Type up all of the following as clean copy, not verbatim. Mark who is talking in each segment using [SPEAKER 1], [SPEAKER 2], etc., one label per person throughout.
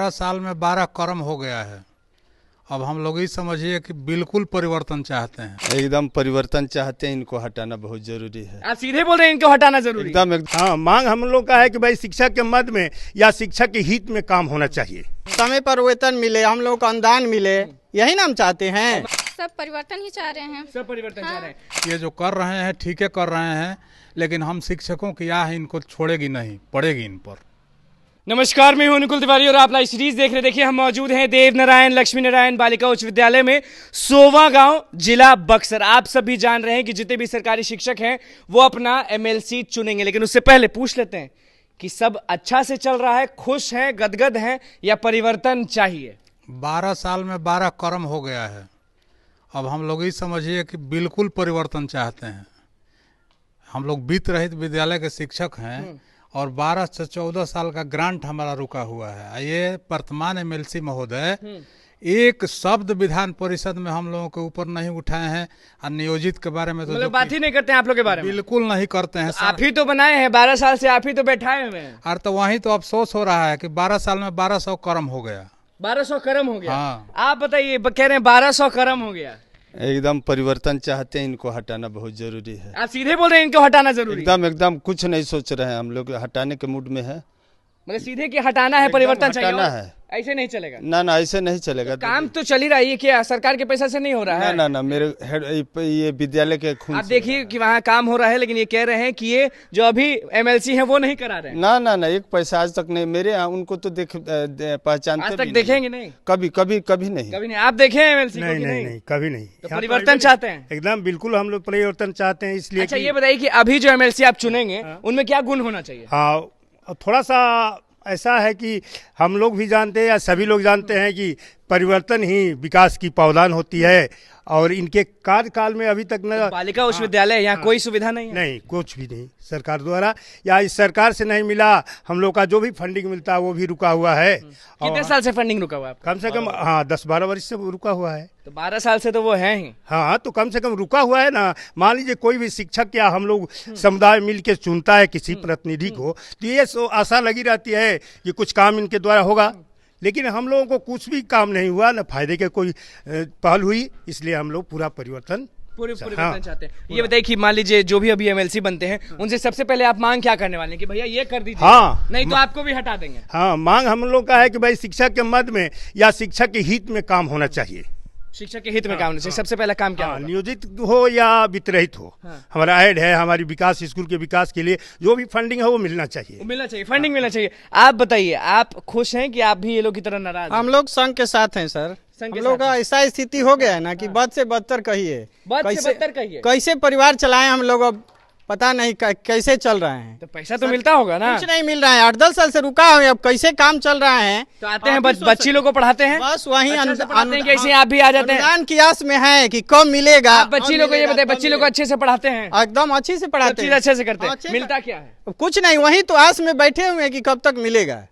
[SPEAKER 1] 12 साल में 12 कर्म हो गया है। अब हम लोग ये समझिए कि बिल्कुल परिवर्तन चाहते हैं,
[SPEAKER 2] एकदम परिवर्तन चाहते हैं। इनको हटाना बहुत जरूरी है।
[SPEAKER 3] आप सीधे बोल रहे हैं इनको हटाना जरूरी है।
[SPEAKER 2] एकदम
[SPEAKER 4] हाँ, मांग हम लोग का है कि भाई शिक्षा के मद में या शिक्षा के हित में काम होना चाहिए।
[SPEAKER 5] समय पर वेतन मिले, हम लोग को अनुदान मिले, यही ना हम चाहते हैं।
[SPEAKER 6] सब परिवर्तन ही चाह रहे हैं।
[SPEAKER 3] सब परिवर्तन चाह रहे हैं।
[SPEAKER 1] ये जो कर रहे हैं ठीक है कर रहे हैं, लेकिन हम शिक्षकों की आह इनको छोड़ेगी नहीं, पड़ेगी इन पर।
[SPEAKER 3] नमस्कार, मैं हूं अनुकुल तिवारी और आप लाइव सीरीज देख रहे। देखिए, हम मौजूद हैं देव नारायण लक्ष्मी नारायण बालिका उच्च विद्यालय में, सोवा गांव, जिला बक्सर। आप सभी जान रहे हैं कि जितने भी सरकारी शिक्षक हैं वो अपना एमएलसी चुनेंगे, लेकिन उससे पहले पूछ लेते हैं कि सब अच्छा से चल रहा है, खुश हैं, गदगद हैं, या परिवर्तन चाहिए।
[SPEAKER 1] 12 साल में 12 कर्म हो गया है। अब हम लोग ये समझिए कि बिल्कुल परिवर्तन चाहते हैं। हम लोग वित्त रहित विद्यालय के शिक्षक हैं और 12 से 14 साल का ग्रांट हमारा रुका हुआ है। ये वर्तमान एमएलसी महोदय एक शब्द विधान परिषद में हम लोगों के ऊपर नहीं उठाए हैं और नियोजित के बारे में तो
[SPEAKER 3] मतलब बात ही नहीं करते हैं आप लोग के बारे में।
[SPEAKER 1] बिल्कुल नहीं करते हैं।
[SPEAKER 3] आप ही तो बनाए हैं, 12 साल से आप ही तो बैठाए हुए हैं।
[SPEAKER 1] और तो वहीं तो अफसोस हो रहा है कि 12 साल में 1200 कर्म हो गया।
[SPEAKER 3] 1200 कर्म हो गया।
[SPEAKER 1] हाँ।
[SPEAKER 3] आप बताइए, कह रहे हैं 1200 कर्म हो गया।
[SPEAKER 2] एकदम परिवर्तन चाहते हैं। इनको हटाना बहुत जरूरी है।
[SPEAKER 3] आप सीधे बोल रहे हैं इनको हटाना जरूरी है।
[SPEAKER 2] एकदम कुछ नहीं सोच रहे हैं। हम लोग हटाने के मूड में है।
[SPEAKER 3] मतलब सीधे कि हटाना है, परिवर्तन चाहिए।
[SPEAKER 2] हटाना है।
[SPEAKER 3] ऐसे नहीं चलेगा।
[SPEAKER 2] ना ऐसे नहीं चलेगा।
[SPEAKER 3] काम तो चल ही रहा है, ये क्या सरकार के पैसा से नहीं हो रहा है?
[SPEAKER 2] ना मेरे ये विद्यालय के खून
[SPEAKER 3] आप
[SPEAKER 2] से
[SPEAKER 3] देखिए कि वहाँ काम हो रहा है, लेकिन ये कह रहे हैं कि ये जो अभी एमएलसी है वो नहीं करा रहे हैं।
[SPEAKER 2] ना एक पैसा आज तक नहीं। मेरे यहाँ उनको तो पहचानते
[SPEAKER 3] आज
[SPEAKER 2] भी
[SPEAKER 3] तक
[SPEAKER 2] नहीं।
[SPEAKER 3] देखेंगे नहीं?
[SPEAKER 2] कभी नहीं।
[SPEAKER 3] कभी नहीं। आप देखे एमएलसी को कि
[SPEAKER 4] नहीं, कभी नहीं।
[SPEAKER 3] तो
[SPEAKER 4] यहाँ
[SPEAKER 3] परिवर्तन चाहते हैं?
[SPEAKER 4] एकदम बिल्कुल हम लोग परिवर्तन चाहते हैं। इसलिए
[SPEAKER 3] अच्छा, ये बताइए कि अभी जो एमएलसी आप चुनेंगे उनमें क्या गुण होना चाहिए?
[SPEAKER 4] हाँ, थोड़ा सा ऐसा है कि हम लोग भी जानते हैं या सभी लोग जानते हैं कि परिवर्तन ही विकास की पहचान होती है। और इनके कार्यकाल में अभी तक न
[SPEAKER 3] बालिका उच्च विद्यालय, यहाँ कोई सुविधा नहीं है?
[SPEAKER 4] नहीं, कुछ भी नहीं सरकार द्वारा, या इस सरकार से नहीं मिला। हम लोग का जो भी फंडिंग मिलता है वो भी रुका हुआ है।
[SPEAKER 3] कितने साल से फंडिंग रुका हुआ है आपका?
[SPEAKER 4] कम से कम 10-12 वर्ष से रुका हुआ है।
[SPEAKER 3] तो 12 साल से तो वो है ही।
[SPEAKER 4] हाँ, तो कम से कम रुका हुआ है ना। मान लीजिए कोई भी शिक्षक या हम लोग समुदाय मिल के चुनता है किसी प्रतिनिधि को, तो ये आशा लगी रहती है कि कुछ काम इनके द्वारा होगा, लेकिन हम लोगों को कुछ भी काम नहीं हुआ, न फायदे के कोई पहल हुई। इसलिए हम लोग पूरा परिवर्तन
[SPEAKER 3] परिवर्तन चाहते हैं। ये बताइए कि मान लीजिए जो भी अभी एमएलसी बनते हैं उनसे सबसे पहले आप मांग क्या करने वाले हैं कि भैया ये कर दीजिए?
[SPEAKER 4] हाँ,
[SPEAKER 3] नहीं तो आपको भी हटा देंगे।
[SPEAKER 4] हाँ, मांग हम लोग का है कि भाई शिक्षा के मद में या शिक्षा के हित में काम होना चाहिए।
[SPEAKER 3] शिक्षा के हित में काम होना चाहिए। सबसे पहला काम क्या होगा?
[SPEAKER 4] नियोजित हो या वित्तरहित हो। हमारा ऐड है, हमारी विकास, स्कूल के विकास के लिए जो भी फंडिंग है वो मिलना चाहिए।
[SPEAKER 3] मिलना चाहिए, फंडिंग मिलना चाहिए। आप बताइए, आप खुश हैं कि आप भी ये लोग की तरह नाराज?
[SPEAKER 5] हम लोग संघ के साथ हैं सर। हम लोग का ऐसा स्थिति हो गया है ना कि बद से बदतर कहिए, कैसे परिवार चलाएं हम लोग। अब पता नहीं कैसे चल रहे हैं।
[SPEAKER 3] तो पैसा तो मिलता होगा ना?
[SPEAKER 5] कुछ नहीं मिल रहा है। 8-10 साल से रुका है। अब कैसे काम चल रहा है?
[SPEAKER 3] तो आते हैं बच्ची लोग को पढ़ाते हैं,
[SPEAKER 5] बस वहीं
[SPEAKER 3] कैसे आप भी आ जाते हैं?
[SPEAKER 5] अनुदान की आस में है कि कब मिलेगा।
[SPEAKER 3] आप बच्ची लोग को ये बताइए, बच्ची लोग को अच्छे से पढ़ाते हैं?
[SPEAKER 5] एकदम अच्छी से पढ़ाते हैं,
[SPEAKER 3] अच्छे से करते हैं। मिलता क्या है?
[SPEAKER 5] कुछ नहीं, वहीं तो आस में बैठे हुए हैं कि कब तक मिलेगा,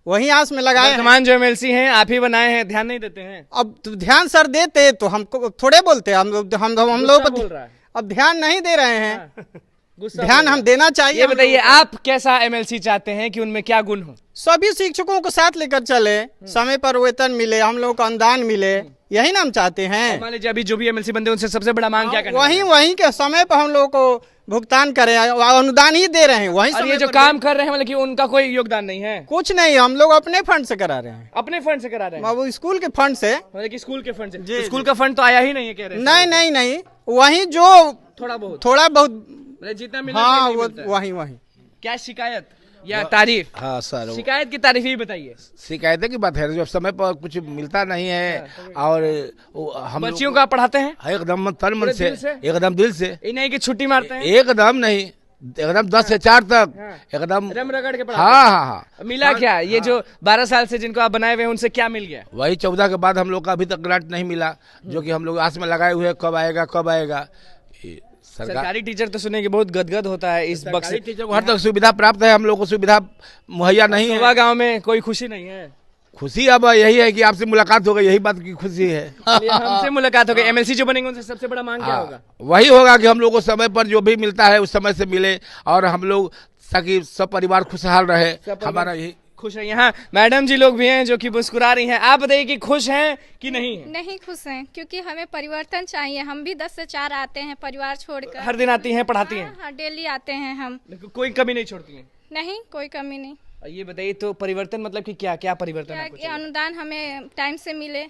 [SPEAKER 5] वही आस में लगाए।
[SPEAKER 3] वर्तमान जो एमएलसी हैं आप ही बनाए हैं, ध्यान नहीं देते हैं?
[SPEAKER 5] अब तो ध्यान सर देते तो हमको थोड़े बोलते। हम लोग अब ध्यान नहीं दे रहे हैं। ध्यान हम देना चाहिए।
[SPEAKER 3] ये बताइए, आप कैसा एमएलसी चाहते हैं कि उनमें क्या गुण हो?
[SPEAKER 5] सभी शिक्षकों को साथ लेकर चले, समय पर वेतन मिले, हम लोग को अनुदान मिले, यही ना हम चाहते हैं।
[SPEAKER 3] मान लीजिए अभी जो भी एमएलसी बनते हैं उनसे सबसे बड़ा मांग क्या करना है?
[SPEAKER 5] वही के समय पर हम लोग को भुगतान करें, अनुदान ही दे रहे हैं वही।
[SPEAKER 3] और ये जो काम कर रहे हैं मतलब कि उनका कोई योगदान नहीं है?
[SPEAKER 5] कुछ नहीं, हम लोग अपने फंड से करा रहे हैं।
[SPEAKER 3] अपने फंड से करा रहे हैं?
[SPEAKER 5] वो स्कूल के फंड से।
[SPEAKER 3] मतलब कि स्कूल के फंड से? तो स्कूल का फंड तो आया ही नहीं है कह रहे हैं?
[SPEAKER 5] नहीं, वही जो थोड़ा बहुत
[SPEAKER 3] जितना मिला।
[SPEAKER 5] हाँ, वही।
[SPEAKER 3] क्या शिकायत या तारीफ?
[SPEAKER 7] हाँ सर,
[SPEAKER 3] शिकायत की तारीफ ही बताइए।
[SPEAKER 7] शिकायत की बात है, जब समय पर कुछ मिलता नहीं है और हम
[SPEAKER 3] बच्चियों को आप पढ़ाते हैं?
[SPEAKER 7] एकदम तन मन से, एकदम दिल से।
[SPEAKER 3] ये नहीं कि छुट्टी मारते हैं?
[SPEAKER 7] एकदम नहीं, एकदम 10 से 4 तक एकदम
[SPEAKER 3] रम रगड़ के पढ़ाते हैं।
[SPEAKER 7] हाँ।
[SPEAKER 3] मिला क्या? ये जो 12 साल से जिनको आप बनाए हुए हैं उनसे क्या मिल गया?
[SPEAKER 7] वही 14 के बाद हम लोग का अभी तक ग्रांट नहीं मिला, जो कि हम लोग आस में लगाए हुए कब आएगा।
[SPEAKER 3] सरकारी टीचर तो सुने कि बहुत गदगद होता है इस बक्से।
[SPEAKER 7] टीचर को हर तक सुविधा प्राप्त है, हम लोग को सुविधा मुहैया नहीं है।
[SPEAKER 3] गाँव में कोई खुशी नहीं है?
[SPEAKER 7] खुशी अब यही है कि आपसे मुलाकात हो गई, यही बात की खुशी है।
[SPEAKER 3] हमसे मुलाकात हो गई। एमएलसी जो बनेंगे उनसे सबसे बड़ा मांग क्या होगा?
[SPEAKER 7] वही होगा कि हम लोग को समय पर जो भी मिलता है उस समय से मिले और हम लोग ताकि सब परिवार खुशहाल रहे। हमारा यही
[SPEAKER 3] खुश है। यहाँ मैडम जी लोग भी हैं जो कि मुस्कुरा रही हैं। आप बताइए कि खुश हैं कि नहीं है?
[SPEAKER 6] नहीं खुश हैं, क्योंकि हमें परिवर्तन चाहिए। हम भी 10 से 4 आते हैं परिवार छोड़कर।
[SPEAKER 3] हर दिन आती हैं, पढ़ाती हैं?
[SPEAKER 6] हाँ, डेली आते हैं हम।
[SPEAKER 3] कोई कमी नहीं छोड़ती हैं?
[SPEAKER 6] नहीं, कोई कमी नहीं।
[SPEAKER 3] ये बताइए तो परिवर्तन मतलब कि क्या क्या परिवर्तन
[SPEAKER 6] क्या
[SPEAKER 3] आपको
[SPEAKER 6] ये
[SPEAKER 3] चाहिए?
[SPEAKER 6] अनुदान हमें टाइम से मिले।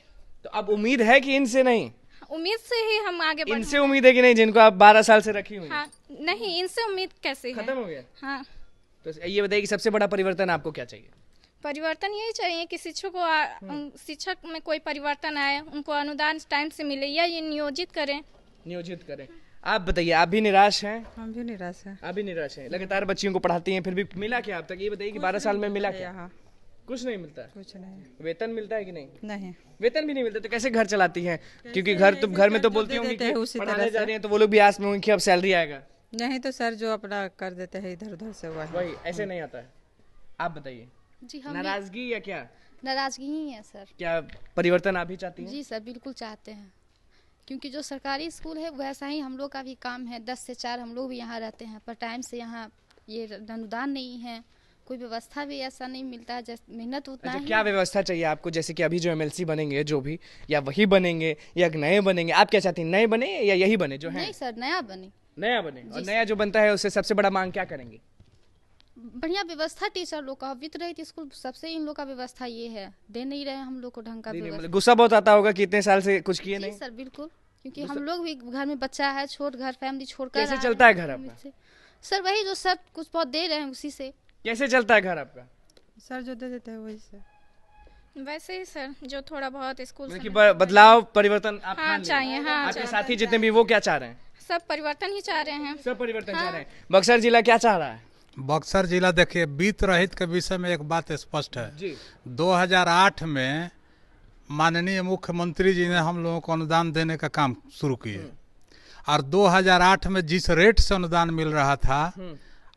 [SPEAKER 3] तो अब उम्मीद है कि इनसे नहीं?
[SPEAKER 6] उम्मीद से ही हम आगे बढ़े।
[SPEAKER 3] इनसे उम्मीद है कि नहीं, जिनको आप 12 साल से रखी हुई?
[SPEAKER 6] हाँ, नहीं, इनसे उम्मीद कैसे है?
[SPEAKER 3] खत्म हो गया?
[SPEAKER 6] हाँ,
[SPEAKER 3] तो ये बताइए कि सबसे बड़ा परिवर्तन आपको क्या चाहिए?
[SPEAKER 6] परिवर्तन यही चाहिए कि शिक्षक में कोई परिवर्तन आए, उनको अनुदान टाइम से मिले या ये नियोजित करें। आप बताइए, आप भी निराश हैं?
[SPEAKER 8] हम भी निराश हैं।
[SPEAKER 3] आप भी निराश हैं? लगातार बच्चियों को पढ़ाती हैं, फिर भी मिला क्या अब तक? ये बताइए कि 12 साल में मिला क्या?
[SPEAKER 8] यहाँ
[SPEAKER 3] कुछ नहीं मिलता?
[SPEAKER 8] कुछ नहीं।
[SPEAKER 3] वेतन मिलता है कि नहीं?
[SPEAKER 8] नहीं,
[SPEAKER 3] वेतन भी नहीं मिलता तो कैसे घर चलाती हैं? क्योंकि घर में तो बोलती होंगी कि
[SPEAKER 8] उसी
[SPEAKER 3] पढ़ाने
[SPEAKER 8] तरह
[SPEAKER 3] जा
[SPEAKER 8] से।
[SPEAKER 3] रही हैं तो वो लोग भी आस में होंगे कि अब सैलरी आएगा।
[SPEAKER 8] नहीं तो सर जो अपना कर देते हैं इधर उधर से
[SPEAKER 3] वही ऐसे नहीं आता है। आप बताइए,
[SPEAKER 6] जी हम
[SPEAKER 3] नाराजगी या क्या?
[SPEAKER 6] नाराजगी ही है सर।
[SPEAKER 3] क्या परिवर्तन आप भी चाहती हैं?
[SPEAKER 6] जी सर, बिल्कुल चाहते हैं, क्योंकि जो सरकारी स्कूल है वैसा ही हम लोग का भी काम है। 10 से 4 हम लोग भी यहाँ रहते हैं, पर टाइम से यहाँ ये अनुदान नहीं है, कोई व्यवस्था भी ऐसा नहीं मिलता है। जैसे मेहनत उतना
[SPEAKER 3] अच्छा,
[SPEAKER 6] ही।
[SPEAKER 3] क्या व्यवस्था चाहिए आपको? जैसे कि अभी जो एमएलसी बनेंगे जो भी, या वही बनेंगे या नए बनेंगे? आप क्या चाहती हैं, नए बने या यही बने जो है?
[SPEAKER 6] नहीं सर, नया बने।
[SPEAKER 3] नया बने। और नया जो बनता है उससे सबसे बड़ा मांग क्या करेंगे?
[SPEAKER 6] बढ़िया व्यवस्था टीचर लोग का, वित्त रहित स्कूल सबसे इन लोग का व्यवस्था ये है, दे नहीं रहे हम लोग को ढंग का व्यवस्था।
[SPEAKER 3] मतलब गुस्सा बहुत आता होगा कि इतने साल से कुछ किए
[SPEAKER 6] जी
[SPEAKER 3] नहीं।
[SPEAKER 6] सर, बिल्कुल, क्योंकि हम लोग भी घर में बच्चा है, छोट घर, फैमिली छोड़कर
[SPEAKER 3] कैसे
[SPEAKER 6] आ
[SPEAKER 3] चलता है
[SPEAKER 6] रहे
[SPEAKER 3] घर
[SPEAKER 6] हैं
[SPEAKER 3] आपका?
[SPEAKER 6] से। सर वही जो सर कुछ बहुत दे रहे हैं उसी से।
[SPEAKER 3] कैसे चलता है घर आपका?
[SPEAKER 8] सर जो दे देते हैं वही से।
[SPEAKER 6] वैसे ही सर, जो थोड़ा बहुत स्कूल
[SPEAKER 3] मतलब
[SPEAKER 6] से
[SPEAKER 3] कि बदलाव परिवर्तन आप
[SPEAKER 6] हाँ
[SPEAKER 3] ठान लिए?
[SPEAKER 6] चाहिए। हाँ,
[SPEAKER 3] आपके साथी जितने भी वो क्या चाह रहे हैं?
[SPEAKER 6] सब परिवर्तन ही चाह रहे हैं।
[SPEAKER 3] सब परिवर्तन चाह रहे हैं। बक्सर जिला क्या चाह रहा है?
[SPEAKER 1] बक्सर जिला देखिए, वित्त रहित के विषय में एक बात स्पष्ट है
[SPEAKER 3] जी।
[SPEAKER 1] 2008 में माननीय मुख्यमंत्री जी ने हम लोगों को अनुदान देने का काम शुरू किए, और 2008 में जिस रेट से अनुदान मिल रहा था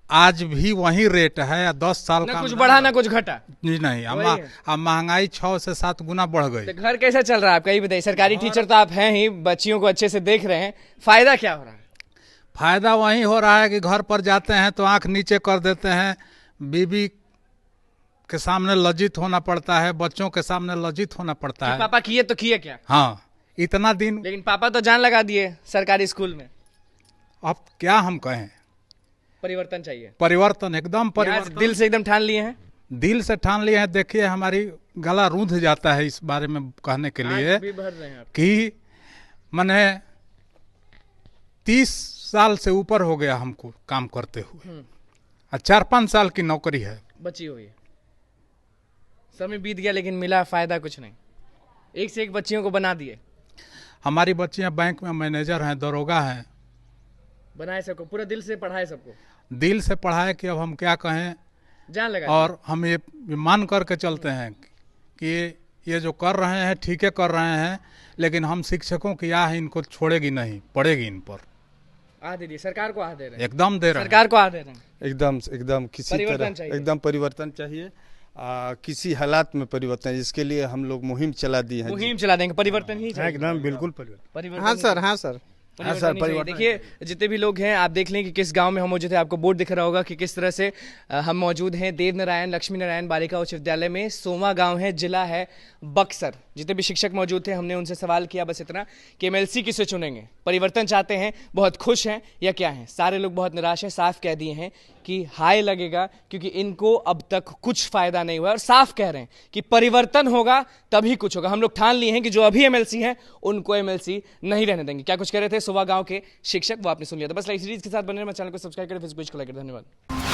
[SPEAKER 1] आज भी वही रेट है। 10 साल
[SPEAKER 3] ना
[SPEAKER 1] का
[SPEAKER 3] कुछ बढ़ा ना कुछ घटा?
[SPEAKER 1] जी नहीं, अब महंगाई 6 से 7 गुना बढ़ गई।
[SPEAKER 3] तो घर कैसे चल रहा है आपका, ये बताइए। सरकारी टीचर तो आप हैं ही, बच्चियों को अच्छे से देख रहे हैं, फायदा क्या हो रहा है?
[SPEAKER 1] फायदा वही हो रहा है कि घर पर जाते हैं तो आंख नीचे कर देते हैं, बीवी के सामने लज्जित होना पड़ता है, बच्चों के सामने लज्जित होना पड़ता है।
[SPEAKER 3] पापा किए तो किए क्या?
[SPEAKER 1] हाँ, इतना दिन।
[SPEAKER 3] लेकिन पापा तो जान लगा दिए सरकारी स्कूल में।
[SPEAKER 1] अब क्या हम कहें,
[SPEAKER 3] परिवर्तन चाहिए।
[SPEAKER 1] परिवर्तन, एकदम परिवर्तन।
[SPEAKER 3] दिल से एकदम ठान लिए हैं?
[SPEAKER 1] दिल से ठान लिए हैं। देखिए, हमारी गला रूंध जाता है इस बारे में कहने के लिए
[SPEAKER 3] भी भर रहे हैं आप।
[SPEAKER 1] कि मैंने 30 साल से ऊपर हो गया हमको काम करते हुए, और 4-5 साल की नौकरी है।
[SPEAKER 3] बची हुई है, समय बीत गया लेकिन मिला फायदा कुछ नहीं। एक से एक बच्चियों को बना दिए।
[SPEAKER 1] हमारी बच्चियां बैंक में मैनेजर हैं, दरोगा हैं।
[SPEAKER 3] बनाए सबको, पूरा दिल से पढ़ाए सबको।
[SPEAKER 1] दिल से पढ़ाए कि अब हम क्या कहें,
[SPEAKER 3] जान लगा।
[SPEAKER 1] और हम ये मान करके चलते हैं कि ये जो कर रहे हैं ठीक है कर रहे हैं, लेकिन हम शिक्षकों की आह इनको छोड़ेगी नहीं, पड़ेगी इन पर।
[SPEAKER 3] आह दे दिए, सरकार को आह दे रहे हैं।
[SPEAKER 1] एकदम दे रहे हैं।
[SPEAKER 3] सरकार को आह दे रहे हैं।
[SPEAKER 2] एकदम किसी
[SPEAKER 3] परिवर्तन
[SPEAKER 2] तरह
[SPEAKER 3] चाहिए।
[SPEAKER 2] एकदम परिवर्तन चाहिए। किसी हालात में परिवर्तन, इसके लिए हम लोग मुहिम चला दी है।
[SPEAKER 3] मुहिम चला देंगे, परिवर्तन ही चाहिए।
[SPEAKER 4] एकदम बिल्कुल परिवर्तन।
[SPEAKER 3] परिवर्तन
[SPEAKER 5] हाँ
[SPEAKER 3] ही
[SPEAKER 5] सर, हाँ सर।
[SPEAKER 3] परिवर्तन ही चाहिए। देखिए, जितने भी लोग हैं आप देख लें कि किस गांव में हम मौजूद हैं। आपको बोर्ड दिख रहा होगा कि किस तरह से हम मौजूद हैं। देव नारायण लक्ष्मी नारायण बालिका उच्च विद्यालय में। सोवा गांव है, जिला है बक्सर। जितने भी शिक्षक मौजूद थे हमने उनसे सवाल किया बस इतना कि एमएलसी किसे चुनेंगे, परिवर्तन चाहते हैं, बहुत खुश हैं या क्या हैं? सारे लोग बहुत निराश हैं, साफ कह दिए हैं कि हाय लगेगा, क्योंकि इनको अब तक कुछ फायदा नहीं हुआ। और साफ कह रहे हैं कि परिवर्तन होगा तभी कुछ होगा। हम लोग ठान लिए हैं कि जो अभी एमएलसी हैं उनको एमएलसी नहीं रहने देंगे। क्या कुछ कह रहे थे सोवा गांव के शिक्षक, वो आपने सुन लिया था। बस लाइव सीरीज के साथ बने रहना, चैनल को सब्सक्राइब करें, फेसबुक को लाइक करें। धन्यवाद।